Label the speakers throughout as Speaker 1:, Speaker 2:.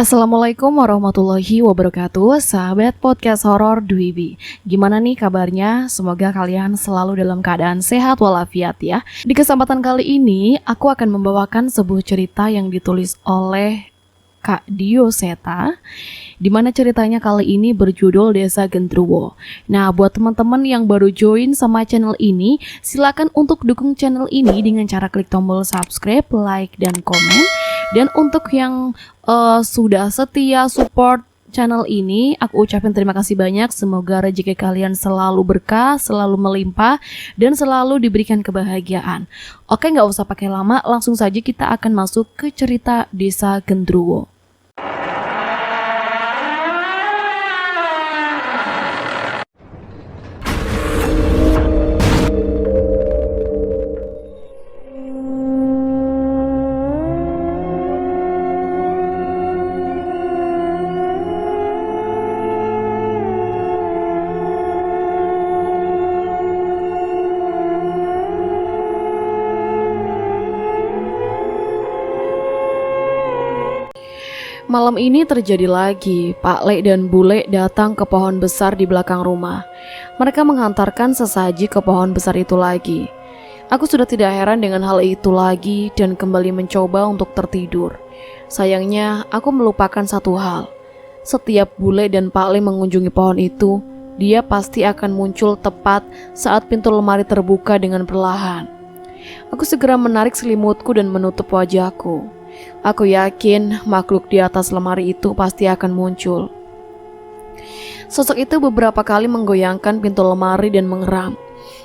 Speaker 1: Assalamualaikum warahmatullahi wabarakatuh, sahabat podcast horor Dwibi. Gimana nih kabarnya? Semoga kalian selalu dalam keadaan sehat walafiat ya. Di kesempatan kali ini, aku akan membawakan sebuah cerita yang ditulis oleh Kak Dio Seta, di mana ceritanya kali ini berjudul Desa Gendruwo. Nah, buat teman-teman yang baru join sama channel ini, silakan untuk dukung channel ini dengan cara klik tombol subscribe, like, dan komen. Dan untuk yang sudah setia support channel ini, aku ucapin terima kasih banyak. Semoga rezeki kalian selalu berkah, selalu melimpah, dan selalu diberikan kebahagiaan. Oke, nggak usah pakai lama, langsung saja kita akan masuk ke cerita Desa Gendruwo. Malam ini terjadi lagi, Pak Le dan Bule datang ke pohon besar di belakang rumah. Mereka menghantarkan sesaji ke pohon besar itu lagi. Aku sudah tidak heran dengan hal itu lagi dan kembali mencoba untuk tertidur. Sayangnya, aku melupakan satu hal. Setiap Bule dan Pak Le mengunjungi pohon itu, dia pasti akan muncul tepat saat pintu lemari terbuka dengan perlahan. Aku segera menarik selimutku dan menutup wajahku. Aku yakin makhluk di atas lemari itu pasti akan muncul. Sosok itu beberapa kali menggoyangkan pintu lemari dan mengeram.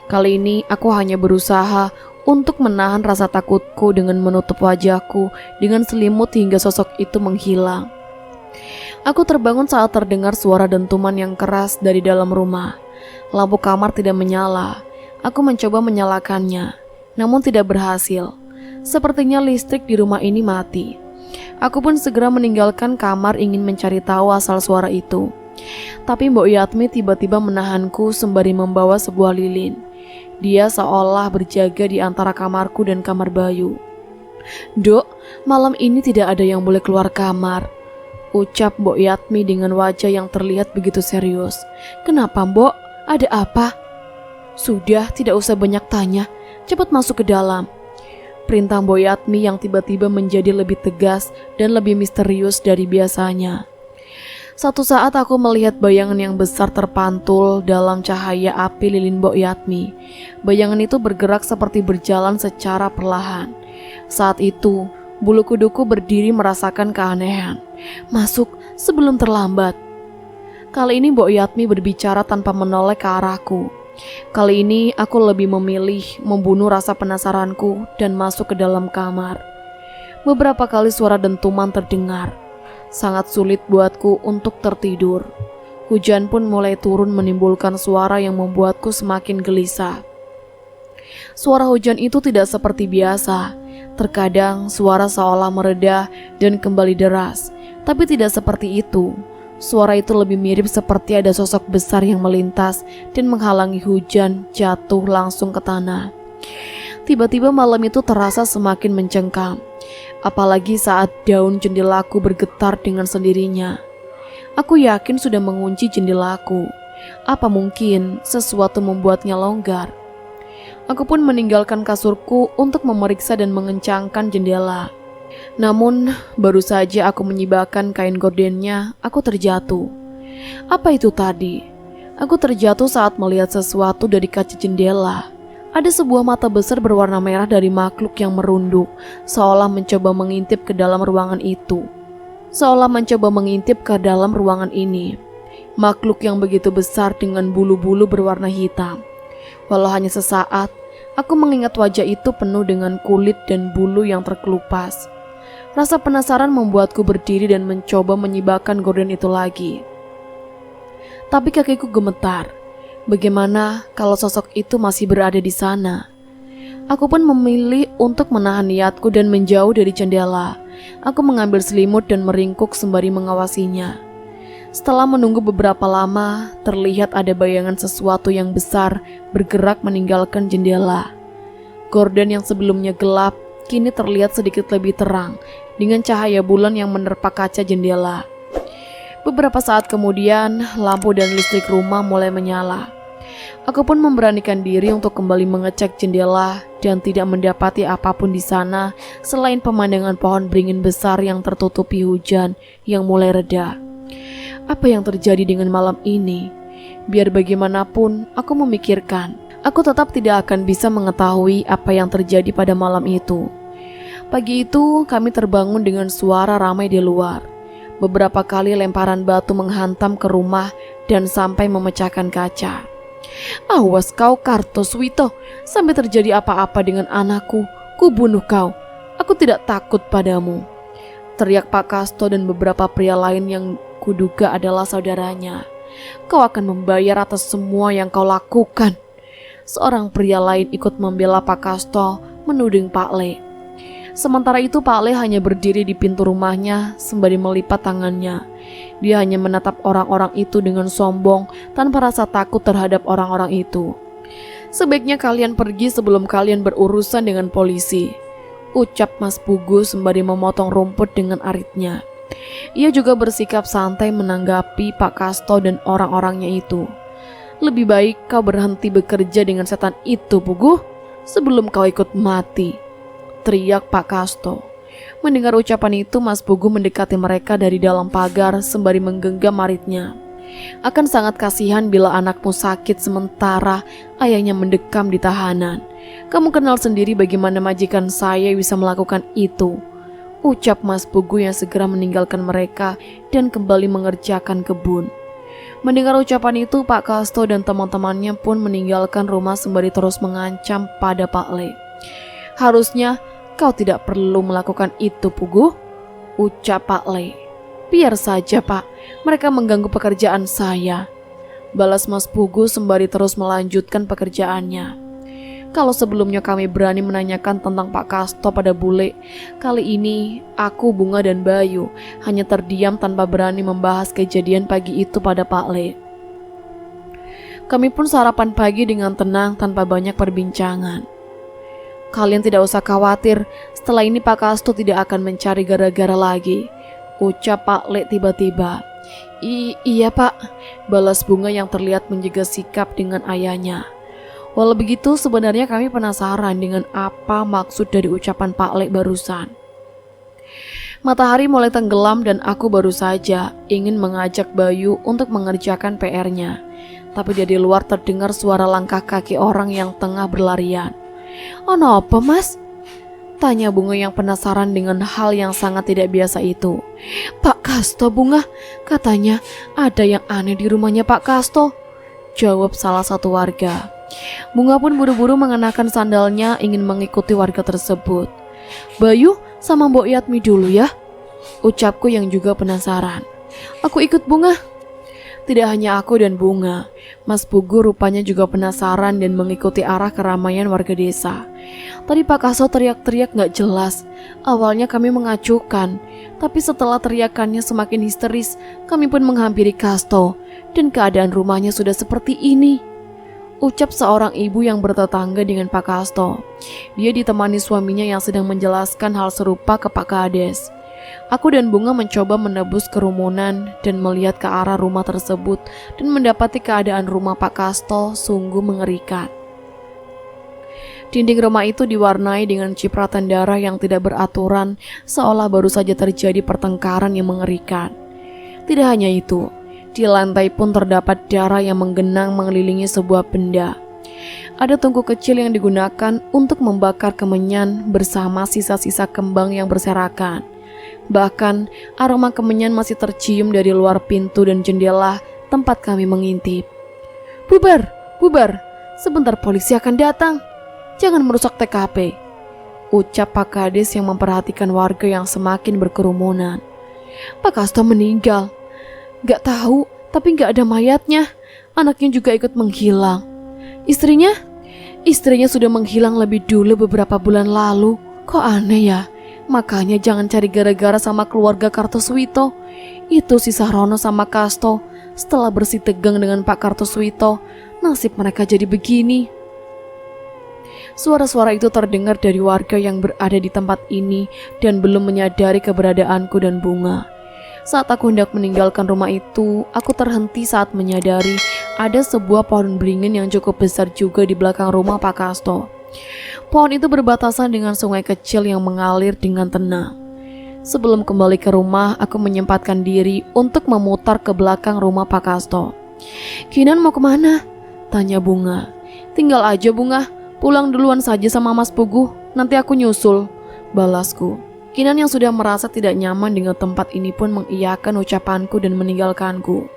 Speaker 1: Kali ini aku hanya berusaha untuk menahan rasa takutku dengan menutup wajahku dengan selimut hingga sosok itu menghilang. Aku terbangun saat terdengar suara dentuman yang keras dari dalam rumah. Lampu kamar tidak menyala. Aku mencoba menyalakannya, namun tidak berhasil. Sepertinya listrik di rumah ini mati. Aku pun segera meninggalkan kamar ingin mencari tahu asal suara itu. Tapi Mbok Yatmi tiba-tiba menahanku sembari membawa sebuah lilin. Dia seolah berjaga di antara kamarku dan kamar Bayu. "Dok, malam ini tidak ada yang boleh keluar kamar," ucap Mbok Yatmi dengan wajah yang terlihat begitu serius. "Kenapa, Mbok? Ada apa?" "Sudah, tidak usah banyak tanya. Cepat masuk ke dalam," perintah Mbok Yatmi yang tiba-tiba menjadi lebih tegas dan lebih misterius dari biasanya. Satu saat aku melihat bayangan yang besar terpantul dalam cahaya api lilin Mbok Yatmi. Bayangan itu bergerak seperti berjalan secara perlahan. Saat itu, bulu kuduku berdiri merasakan keanehan. "Masuk sebelum terlambat." Kali ini Mbok Yatmi berbicara tanpa menoleh ke arahku. Kali ini aku lebih memilih membunuh rasa penasaranku dan masuk ke dalam kamar. Beberapa kali suara dentuman terdengar. Sangat sulit buatku untuk tertidur. Hujan pun mulai turun menimbulkan suara yang membuatku semakin gelisah. Suara hujan itu tidak seperti biasa. Terkadang suara seolah mereda dan kembali deras, tapi tidak seperti itu. Suara itu lebih mirip seperti ada sosok besar yang melintas dan menghalangi hujan jatuh langsung ke tanah. Tiba-tiba malam itu terasa semakin mencengkam, apalagi saat daun jendelaku bergetar dengan sendirinya. Aku yakin sudah mengunci jendelaku. Apa mungkin sesuatu membuatnya longgar? Aku pun meninggalkan kasurku untuk memeriksa dan mengencangkan jendela. Namun, baru saja aku menyibakkan kain gordennya, aku terjatuh. Apa itu tadi? Aku terjatuh saat melihat sesuatu dari kaca jendela. Ada sebuah mata besar berwarna merah dari makhluk yang merunduk, seolah mencoba mengintip ke dalam ruangan itu. Makhluk yang begitu besar dengan bulu-bulu berwarna hitam. Walau hanya sesaat, aku mengingat wajah itu penuh dengan kulit dan bulu yang terkelupas. Rasa penasaran membuatku berdiri dan mencoba menyibakkan gorden itu lagi. Tapi kakiku gemetar. Bagaimana kalau sosok itu masih berada di sana? Aku pun memilih untuk menahan niatku dan menjauh dari jendela. Aku mengambil selimut dan meringkuk sembari mengawasinya. Setelah menunggu beberapa lama, terlihat ada bayangan sesuatu yang besar bergerak meninggalkan jendela. Gorden yang sebelumnya gelap kini terlihat sedikit lebih terang dengan cahaya bulan yang menerpa kaca jendela. Beberapa saat kemudian, lampu dan listrik rumah mulai menyala. Aku pun memberanikan diri untuk kembali mengecek jendela dan tidak mendapati apapun di sana selain pemandangan pohon beringin besar yang tertutupi hujan yang mulai reda. Apa yang terjadi dengan malam ini? Biar bagaimanapun, aku memikirkan, aku tetap tidak akan bisa mengetahui apa yang terjadi pada malam itu. Pagi itu, kami terbangun dengan suara ramai di luar. Beberapa kali lemparan batu menghantam ke rumah dan sampai memecahkan kaca. Awas kau Kartoswito, sampai terjadi apa-apa dengan anakku, ku bunuh kau. Aku tidak takut padamu, teriak Pak Kasto dan beberapa pria lain yang kuduga adalah saudaranya. Kau akan membayar atas semua yang kau lakukan. Seorang pria lain ikut membela Pak Kasto, menuding Pak Le. Sementara itu Pak Le hanya berdiri di pintu rumahnya sembari melipat tangannya. Dia hanya menatap orang-orang itu dengan sombong tanpa rasa takut terhadap orang-orang itu. Sebaiknya kalian pergi sebelum kalian berurusan dengan polisi, ucap Mas Pugu sembari memotong rumput dengan aritnya. Ia juga bersikap santai menanggapi Pak Kasto dan orang-orangnya itu. Lebih baik kau berhenti bekerja dengan setan itu, Pugu, sebelum kau ikut mati, teriak Pak Kasto. Mendengar ucapan itu, Mas Pugu mendekati mereka dari dalam pagar sembari menggenggam aritnya. Akan sangat kasihan bila anakmu sakit sementara ayahnya mendekam di tahanan. Kamu kenal sendiri bagaimana majikan saya bisa melakukan itu, ucap Mas Pugu yang segera meninggalkan mereka dan kembali mengerjakan kebun. Mendengar ucapan itu, Pak Kasto dan teman-temannya pun meninggalkan rumah sembari terus mengancam pada Pak Le. Harusnya kau tidak perlu melakukan itu, Pugu, ucap Pak Le. Biar saja, Pak, mereka mengganggu pekerjaan saya, balas Mas Pugu sembari terus melanjutkan pekerjaannya. Kalau sebelumnya kami berani menanyakan tentang Pak Kasto pada bule, kali ini aku, Bunga dan Bayu hanya terdiam tanpa berani membahas kejadian pagi itu pada Pak Le. Kami pun sarapan pagi dengan tenang tanpa banyak perbincangan. Kalian tidak usah khawatir, setelah ini Pak Kasto tidak akan mencari gara-gara lagi, ucap Pak Le tiba-tiba. Iya Pak, balas Bunga yang terlihat menjaga sikap dengan ayahnya. Walau begitu, sebenarnya kami penasaran dengan apa maksud dari ucapan Pak Le barusan. Matahari mulai tenggelam dan aku baru saja ingin mengajak Bayu untuk mengerjakan PR-nya. Tapi dari luar terdengar suara langkah kaki orang yang tengah berlarian. Oh, apa Mas? Tanya Bunga yang penasaran dengan hal yang sangat tidak biasa itu. Pak Kasto, Bunga, katanya ada yang aneh di rumahnya Pak Kasto, jawab salah satu warga. Bunga pun buru-buru mengenakan sandalnya ingin mengikuti warga tersebut. Bayu sama Mbok Yatmi dulu ya, ucapku yang juga penasaran. Aku ikut Bunga. Tidak hanya aku dan Bunga, Mas Pugu rupanya juga penasaran dan mengikuti arah keramaian warga desa. Tadi Pak Kasto teriak-teriak gak jelas. Awalnya kami mengacuhkan, tapi setelah teriakannya semakin histeris, kami pun menghampiri Kasto, dan keadaan rumahnya sudah seperti ini, ucap seorang ibu yang bertetangga dengan Pak Kasto. Dia ditemani suaminya yang sedang menjelaskan hal serupa ke Pak Kades. Aku dan Bunga mencoba menebus kerumunan dan melihat ke arah rumah tersebut dan mendapati keadaan rumah Pak Kasto sungguh mengerikan. Dinding rumah itu diwarnai dengan cipratan darah yang tidak beraturan, seolah baru saja terjadi pertengkaran yang mengerikan. Tidak hanya itu, di lantai pun terdapat darah yang menggenang mengelilingi sebuah benda. Ada tungku kecil yang digunakan untuk membakar kemenyan bersama sisa-sisa kembang yang berserakan. Bahkan aroma kemenyan masih tercium dari luar pintu dan jendela tempat kami mengintip. Bubar, bubar, sebentar polisi akan datang. Jangan merusak TKP, ucap Pak Kades yang memperhatikan warga yang semakin berkerumunan. Pak Kasto meninggal. Gak tahu, tapi gak ada mayatnya. Anaknya juga ikut menghilang. Istrinya? Istrinya sudah menghilang lebih dulu beberapa bulan lalu. Kok aneh ya? Makanya jangan cari gara-gara sama keluarga Kartoswito. Itu si Sahrono sama Kasto. Setelah bersih tegang dengan Pak Kartoswito, nasib mereka jadi begini. Suara-suara itu terdengar dari warga yang berada di tempat ini dan belum menyadari keberadaanku dan Bunga. Saat aku hendak meninggalkan rumah itu, aku terhenti saat menyadari ada sebuah pohon beringin yang cukup besar juga di belakang rumah Pak Kasto. Pohon itu berbatasan dengan sungai kecil yang mengalir dengan tenang. Sebelum kembali ke rumah, aku menyempatkan diri untuk memutar ke belakang rumah Pak Kasto. "Kinan mau kemana?" tanya Bunga. "Tinggal aja Bunga, pulang duluan saja sama Mas Pugu, nanti aku nyusul," balasku. Kinan yang sudah merasa tidak nyaman dengan tempat ini pun mengiyakan ucapanku dan meninggalkanku.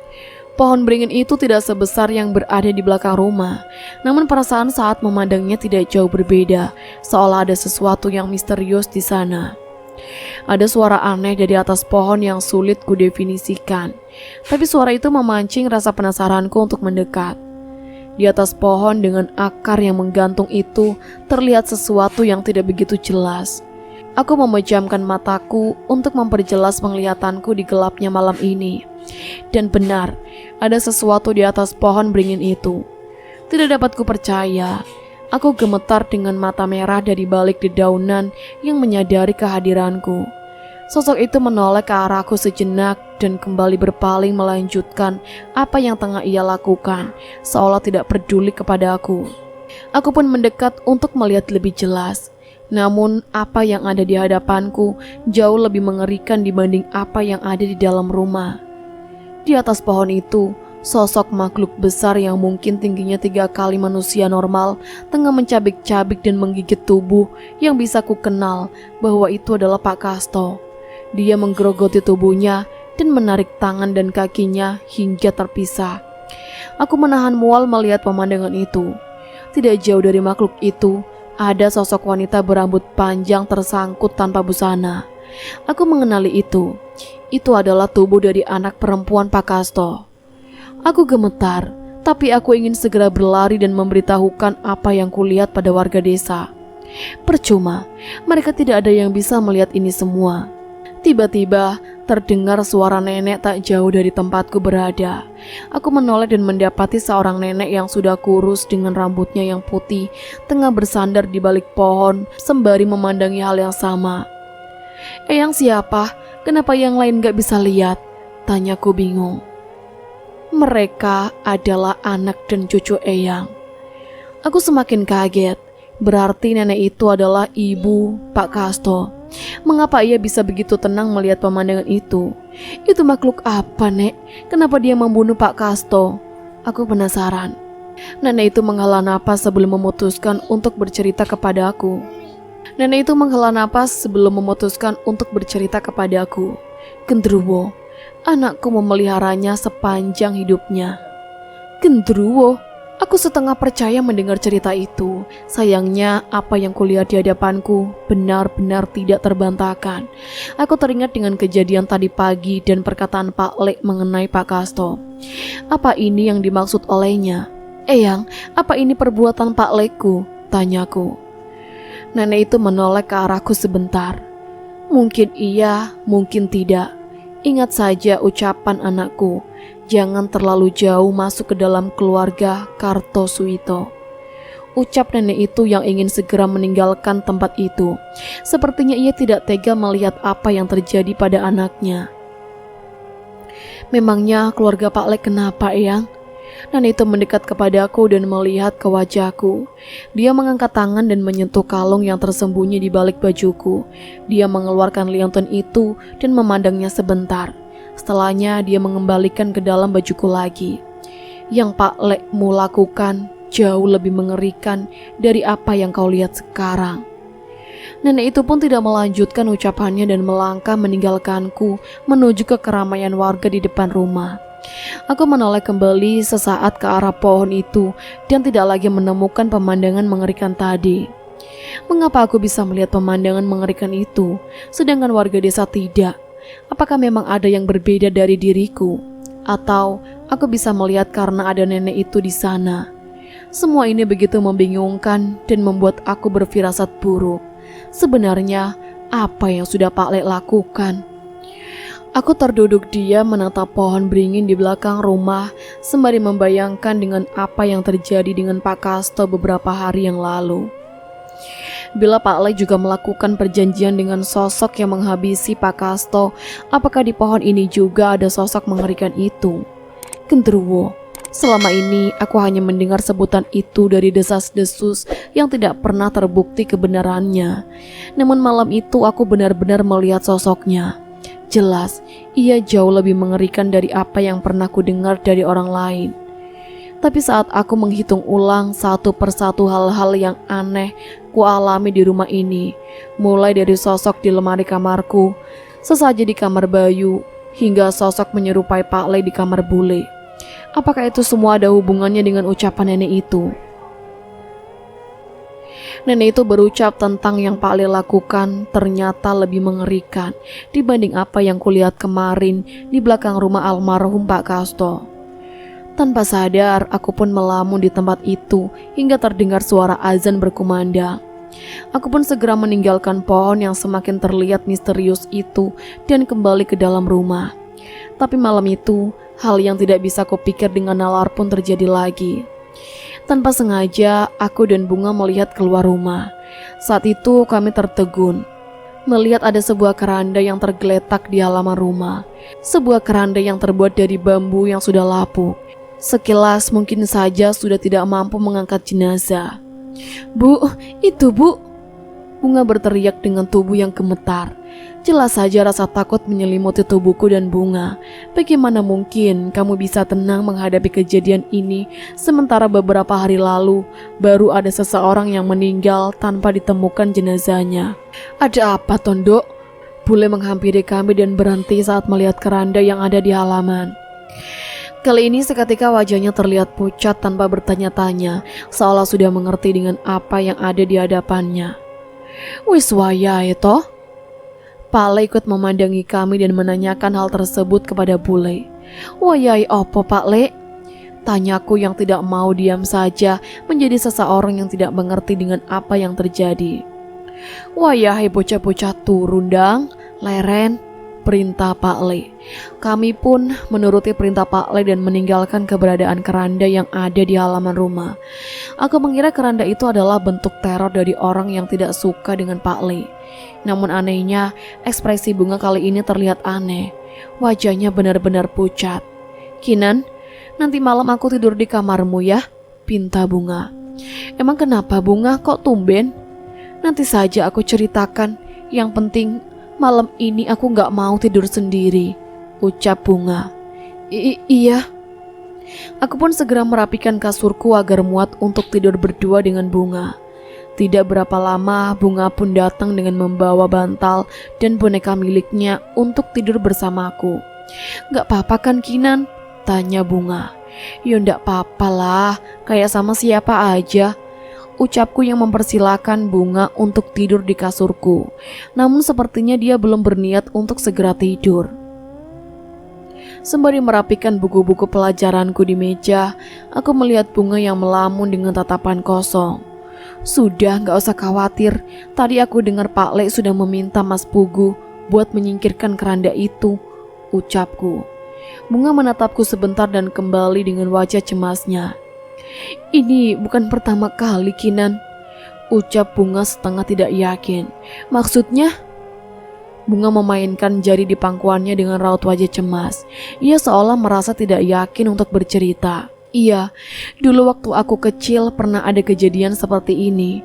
Speaker 1: Pohon beringin itu tidak sebesar yang berada di belakang rumah, namun perasaan saat memandangnya tidak jauh berbeda, seolah ada sesuatu yang misterius di sana. Ada suara aneh dari atas pohon yang sulit kudefinisikan, tapi suara itu memancing rasa penasaranku untuk mendekat. Di atas pohon dengan akar yang menggantung itu terlihat sesuatu yang tidak begitu jelas. Aku memejamkan mataku untuk memperjelas penglihatanku di gelapnya malam ini. Dan benar, ada sesuatu di atas pohon beringin itu. Tidak dapat kupercaya. Aku gemetar dengan mata merah dari balik dedaunan yang menyadari kehadiranku. Sosok itu menoleh ke arahku sejenak dan kembali berpaling melanjutkan apa yang tengah ia lakukan, seolah tidak peduli kepada aku. Aku pun mendekat untuk melihat lebih jelas. Namun apa yang ada di hadapanku jauh lebih mengerikan dibanding apa yang ada di dalam rumah. Di atas pohon itu, sosok makhluk besar yang mungkin tingginya 3 kali manusia normal tengah mencabik-cabik dan menggigit tubuh yang bisa ku kenal bahwa itu adalah Pak Kasto. Dia menggerogoti tubuhnya dan menarik tangan dan kakinya hingga terpisah. Aku menahan mual melihat pemandangan itu. Tidak jauh dari makhluk itu, ada sosok wanita berambut panjang tersangkut tanpa busana. Aku mengenali itu. Itu adalah tubuh dari anak perempuan Pak Kasto. Aku gemetar, tapi aku ingin segera berlari dan memberitahukan apa yang kulihat pada warga desa. Percuma, mereka tidak ada yang bisa melihat ini semua. Tiba-tiba terdengar suara nenek tak jauh dari tempatku berada. Aku menoleh dan mendapati seorang nenek yang sudah kurus dengan rambutnya yang putih tengah bersandar di balik pohon sembari memandangi hal yang sama. "Eyang siapa? Kenapa yang lain gak bisa lihat?" tanyaku bingung. "Mereka adalah anak dan cucu Eyang." Aku semakin kaget. Berarti nenek itu adalah ibu Pak Kasto. Mengapa ia bisa begitu tenang melihat pemandangan itu? Itu makhluk apa, Nek? Kenapa dia membunuh Pak Kasto? Aku penasaran. Nenek itu menghela napas sebelum memutuskan untuk bercerita kepadaku. "Gendruwo, anakku memeliharanya sepanjang hidupnya." "Gendruwo?" Aku setengah percaya mendengar cerita itu. Sayangnya apa yang kulihat di hadapanku benar-benar tidak terbantahkan. Aku teringat dengan kejadian tadi pagi dan perkataan Pak Lek mengenai Pak Kasto. Apa ini yang dimaksud olehnya? "Eyang, apa ini perbuatan Pak Lekku?" tanyaku. Nenek itu menoleh ke arahku sebentar. "Mungkin iya, mungkin tidak. Ingat saja ucapan anakku. Jangan terlalu jauh masuk ke dalam keluarga Kartosuwito." Ucap nenek itu yang ingin segera meninggalkan tempat itu. Sepertinya ia tidak tega melihat apa yang terjadi pada anaknya. "Memangnya keluarga Pak Lek kenapa, Eyang?" Nenek itu mendekat kepadaku dan melihat ke wajahku. Dia mengangkat tangan dan menyentuh kalung yang tersembunyi di balik bajuku. Dia mengeluarkan liontin itu dan memandangnya sebentar. Setelahnya dia mengembalikan ke dalam bajuku lagi. "Yang Pak Lekmu lakukan jauh lebih mengerikan dari apa yang kau lihat sekarang." Nenek itu pun tidak melanjutkan ucapannya dan melangkah meninggalkanku menuju ke keramaian warga di depan rumah. Aku menoleh kembali sesaat ke arah pohon itu dan tidak lagi menemukan pemandangan mengerikan tadi. Mengapa aku bisa melihat pemandangan mengerikan itu, sedangkan warga desa tidak? Apakah memang ada yang berbeda dari diriku? Atau aku bisa melihat karena ada nenek itu di sana? Semua ini begitu membingungkan dan membuat aku berfirasat buruk. Sebenarnya, apa yang sudah Pak Lek lakukan? Aku terduduk diam menatap pohon beringin di belakang rumah sembari membayangkan dengan apa yang terjadi dengan Pak Kasto beberapa hari yang lalu. Bila Pak Le juga melakukan perjanjian dengan sosok yang menghabisi Pak Kasto, apakah di pohon ini juga ada sosok mengerikan itu? Genderuwo, selama ini aku hanya mendengar sebutan itu dari desas-desus yang tidak pernah terbukti kebenarannya. Namun malam itu aku benar-benar melihat sosoknya. Jelas, ia jauh lebih mengerikan dari apa yang pernah ku dengar dari orang lain. Tapi saat aku menghitung ulang satu persatu hal-hal yang aneh ku alami di rumah ini, mulai dari sosok di lemari kamarku, sesaji di kamar Bayu, hingga sosok menyerupai Pak Le di kamar bule. Apakah itu semua ada hubungannya dengan ucapan nenek itu? Nenek itu berucap tentang yang Pak Le lakukan ternyata lebih mengerikan dibanding apa yang kulihat kemarin di belakang rumah almarhum Pak Kasto. Tanpa sadar, aku pun melamun di tempat itu hingga terdengar suara azan berkumandang. Aku pun segera meninggalkan pohon yang semakin terlihat misterius itu dan kembali ke dalam rumah. Tapi malam itu, hal yang tidak bisa kupikir dengan nalar pun terjadi lagi. Tanpa sengaja, aku dan Bunga melihat keluar rumah. Saat itu kami tertegun melihat ada sebuah keranda yang tergeletak di halaman rumah. Sebuah keranda yang terbuat dari bambu yang sudah lapuk. Sekilas mungkin saja sudah tidak mampu mengangkat jenazah. Bu, itu Bu. Bunga berteriak dengan tubuh yang gemetar. Jelas saja rasa takut menyelimuti tubuhku dan Bunga. Bagaimana mungkin kamu bisa tenang menghadapi kejadian ini, sementara beberapa hari lalu baru ada seseorang yang meninggal tanpa ditemukan jenazahnya. Ada apa, Tondo? Bule menghampiri kami dan berhenti saat melihat keranda yang ada di halaman. Kali ini seketika wajahnya terlihat pucat tanpa bertanya-tanya, seolah sudah mengerti dengan apa yang ada di hadapannya. Wis wayahe toh? Pak Le ikut memandangi kami dan menanyakan hal tersebut kepada Bule. Wayahe opo Pak Le? Tanyaku yang tidak mau diam saja menjadi seseorang yang tidak mengerti dengan apa yang terjadi. Wayahe bocah-bocah turun dang, leren. Perintah Pak Le. Kami pun menuruti perintah Pak Le dan meninggalkan keberadaan keranda yang ada di halaman rumah. Aku mengira keranda itu adalah bentuk teror dari orang yang tidak suka dengan Pak Le. Namun anehnya, ekspresi Bunga kali ini terlihat aneh. Wajahnya benar-benar pucat. Kinan, nanti malam aku tidur di kamarmu ya, pinta Bunga. Emang kenapa Bunga kok tumben? Nanti saja aku ceritakan. Yang penting malam ini aku gak mau tidur sendiri, ucap Bunga. Iya. Aku pun segera merapikan kasurku agar muat untuk tidur berdua dengan Bunga. Tidak berapa lama Bunga pun datang dengan membawa bantal dan boneka miliknya untuk tidur bersamaku. Gak apa-apa kan Kinan? Tanya Bunga. Ya ndak apa-apa lah, kayak sama siapa aja, ucapku yang mempersilahkan Bunga untuk tidur di kasurku. Namun sepertinya dia belum berniat untuk segera tidur. Sembari merapikan buku-buku pelajaranku di meja, aku melihat Bunga yang melamun dengan tatapan kosong. Sudah, gak usah khawatir. Tadi aku dengar Pak Le sudah meminta Mas Pugu buat menyingkirkan keranda itu, ucapku. Bunga menatapku sebentar dan kembali dengan wajah cemasnya. Ini bukan pertama kali Kinan, ucap Bunga setengah tidak yakin. Maksudnya? Bunga memainkan jari di pangkuannya dengan raut wajah cemas. Ia seolah merasa tidak yakin untuk bercerita. Iya, dulu waktu aku kecil pernah ada kejadian seperti ini.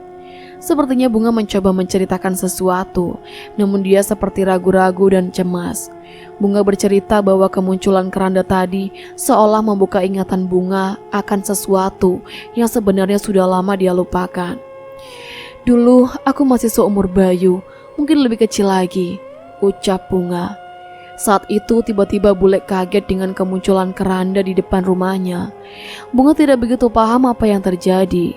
Speaker 1: Sepertinya Bunga mencoba menceritakan sesuatu, namun dia seperti ragu-ragu dan cemas. Bunga bercerita bahwa kemunculan keranda tadi seolah membuka ingatan Bunga akan sesuatu yang sebenarnya sudah lama dia lupakan. Dulu aku masih seumur Bayu, mungkin lebih kecil lagi, ucap Bunga. Saat itu tiba-tiba Bule kaget dengan kemunculan keranda di depan rumahnya. Bunga tidak begitu paham apa yang terjadi.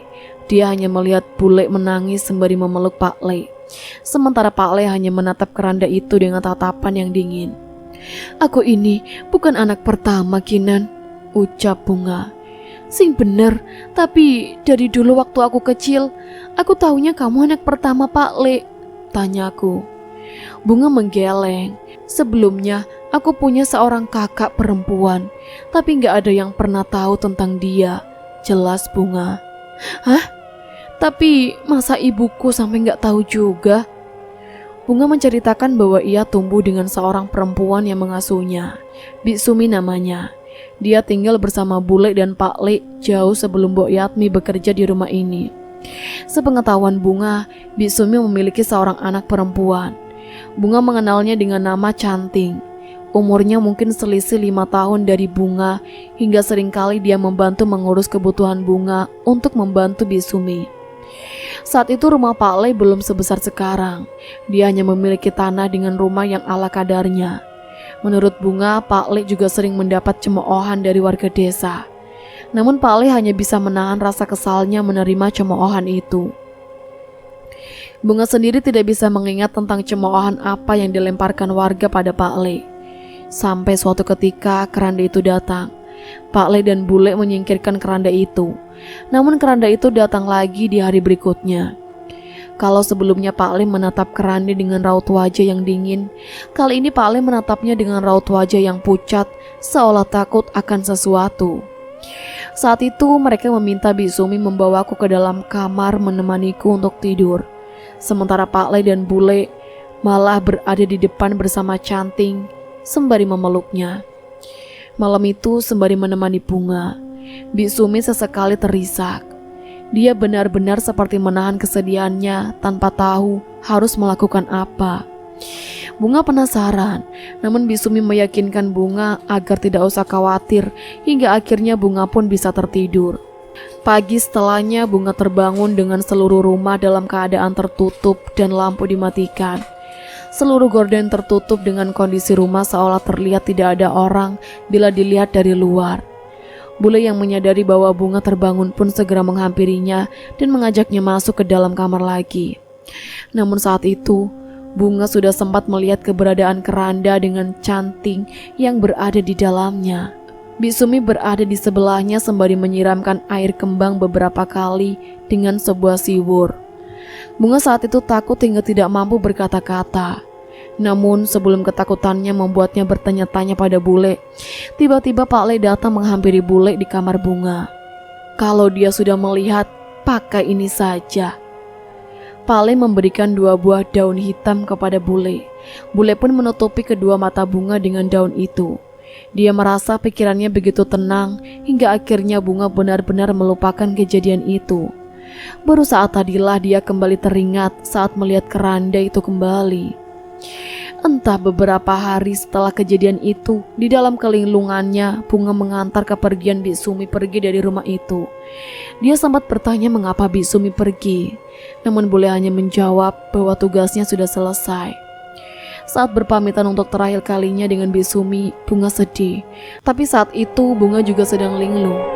Speaker 1: Dia hanya melihat Bule menangis sembari memeluk Pak Le. Sementara Pak Le hanya menatap keranda itu dengan tatapan yang dingin. Aku ini bukan anak pertama Kinan, ucap Bunga. Sing bener, tapi dari dulu waktu aku kecil, aku taunya kamu anak pertama Pak Le, tanyaku. Bunga menggeleng. Sebelumnya aku punya seorang kakak perempuan, tapi gak ada yang pernah tahu tentang dia, jelas Bunga. Hah? Tapi masa ibuku sampai nggak tahu juga? Bunga menceritakan bahwa ia tumbuh dengan seorang perempuan yang mengasuhnya. Biksumi namanya. Dia tinggal bersama Bule dan Pak Le jauh sebelum Mbok Yatmi bekerja di rumah ini. Sepengetahuan Bunga, Biksumi memiliki seorang anak perempuan. Bunga mengenalnya dengan nama Canting. Umurnya mungkin selisih 5 tahun dari Bunga, hingga seringkali dia membantu mengurus kebutuhan Bunga untuk membantu Biksumi. Saat itu rumah Pak Le belum sebesar sekarang. Dia hanya memiliki tanah dengan rumah yang ala kadarnya. Menurut Bunga, Pak Le juga sering mendapat cemoohan dari warga desa. Namun Pak Le hanya bisa menahan rasa kesalnya menerima cemoohan itu. Bunga sendiri tidak bisa mengingat tentang cemoohan apa yang dilemparkan warga pada Pak Le. Sampai suatu ketika keranda itu datang. Pak Le dan Bule menyingkirkan keranda itu. Namun keranda itu datang lagi di hari berikutnya. Kalau sebelumnya Pak Le menatap keranda dengan raut wajah yang dingin, kali ini Pak Le menatapnya dengan raut wajah yang pucat, seolah takut akan sesuatu. Saat itu mereka meminta Biksumi membawaku ke dalam kamar menemaniku untuk tidur. Sementara Pak Le dan Bule malah berada di depan bersama Canting sembari memeluknya. Malam itu sembari menemani Bunga, Biksumi sesekali terisak. Dia benar-benar seperti menahan kesedihannya tanpa tahu harus melakukan apa. Bunga penasaran, namun Biksumi meyakinkan Bunga agar tidak usah khawatir, hingga akhirnya Bunga pun bisa tertidur. Pagi setelahnya Bunga terbangun dengan seluruh rumah dalam keadaan tertutup dan lampu dimatikan. Seluruh gorden tertutup dengan kondisi rumah seolah terlihat tidak ada orang bila dilihat dari luar. Bule yang menyadari bahwa Bunga terbangun pun segera menghampirinya dan mengajaknya masuk ke dalam kamar lagi. Namun saat itu, Bunga sudah sempat melihat keberadaan keranda dengan Canting yang berada di dalamnya. Biksumi berada di sebelahnya sembari menyiramkan air kembang beberapa kali dengan sebuah siwur. Bunga saat itu takut hingga tidak mampu berkata-kata. Namun sebelum ketakutannya membuatnya bertanya-tanya pada Bule, tiba-tiba Pak Le datang menghampiri Bule di kamar Bunga. Kalau dia sudah melihat, pakai ini saja. Pak Le memberikan 2 buah daun hitam kepada Bule. Bule pun menutupi kedua mata Bunga dengan daun itu. Dia merasa pikirannya begitu tenang hingga akhirnya Bunga benar-benar melupakan kejadian itu. Baru saat tadilah dia kembali teringat saat melihat keranda itu kembali. Entah beberapa hari setelah kejadian itu, di dalam kelinglungannya, Bunga mengantar kepergian Biksumi pergi dari rumah itu. Dia sempat bertanya mengapa Biksumi pergi, namun Bule hanya menjawab bahwa tugasnya sudah selesai. Saat berpamitan untuk terakhir kalinya dengan Biksumi, Bunga sedih. Tapi saat itu Bunga juga sedang linglung.